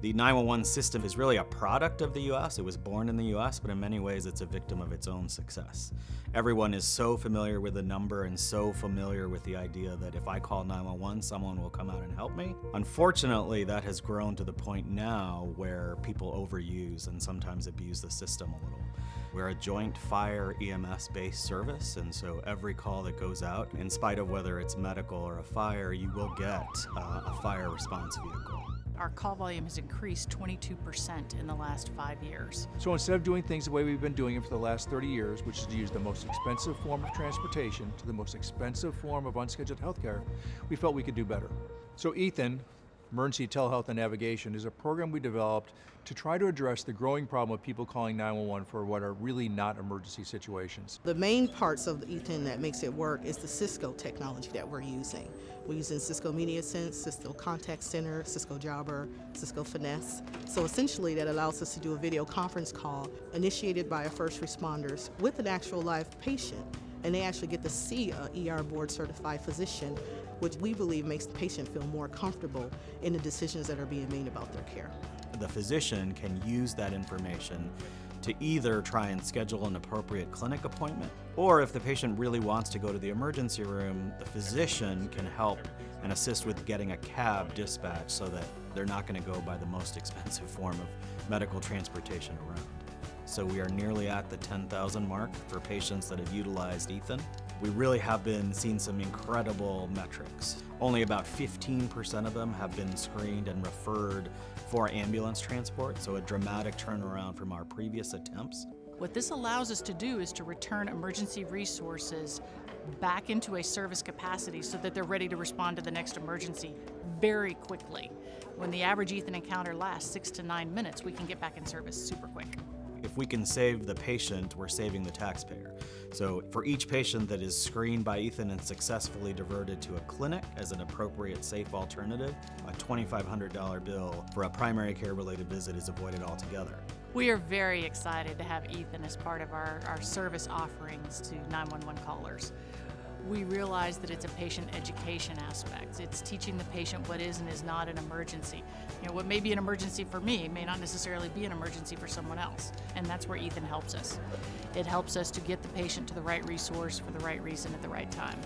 The 911 system is really a product of the US. It was born in the US, but in many ways it's a victim of its own success. Everyone is so familiar with the number and so familiar with the idea that if I call 911, someone will come out and help me. Unfortunately, that has grown to the point now where people overuse and sometimes abuse the system a little. We're a joint fire EMS-based service, and so every call that goes out, in spite of whether it's medical or a fire, you will get a fire response vehicle. Our call volume has increased 22% in the last 5 years. So instead of doing things the way we've been doing it for the last 30 years, which is to use the most expensive form of transportation to the most expensive form of unscheduled healthcare, we felt we could do better. So ETHAN, Emergency Telehealth and Navigation, is a program we developed to try to address the growing problem of people calling 911 for what are really not emergency situations. The main parts of the ETHAN that makes it work is the Cisco technology that we're using. We're using Cisco MediaSense, Cisco Contact Center, Cisco Jobber, Cisco Finesse. So essentially that allows us to do a video conference call initiated by our first responders with an actual live patient, and they actually get to see a ER board certified physician, which we believe makes the patient feel more comfortable in the decisions that are being made about their care. The physician can use that information to either try and schedule an appropriate clinic appointment, or if the patient really wants to go to the emergency room, the physician can help and assist with getting a cab dispatched so that they're not going to go by the most expensive form of medical transportation around. So we are nearly at the 10,000 mark for patients that have utilized ETHAN. We really have been seeing some incredible metrics. Only about 15% of them have been screened and referred for ambulance transport, so a dramatic turnaround from our previous attempts. What this allows us to do is to return emergency resources back into a service capacity so that they're ready to respond to the next emergency very quickly. When the average ETHAN encounter lasts 6 to 9 minutes, we can get back in service super quick. If we can save the patient, we're saving the taxpayer. So for each patient that is screened by ETHAN and successfully diverted to a clinic as an appropriate, safe alternative, a $2,500 bill for a primary care related visit is avoided altogether. We are very excited to have ETHAN as part of our service offerings to 911 callers. We realize that it's a patient education aspect. It's teaching the patient what is and is not an emergency. You know, what may be an emergency for me may not necessarily be an emergency for someone else, and that's where ETHAN helps us. It helps us to get the patient to the right resource for the right reason at the right time.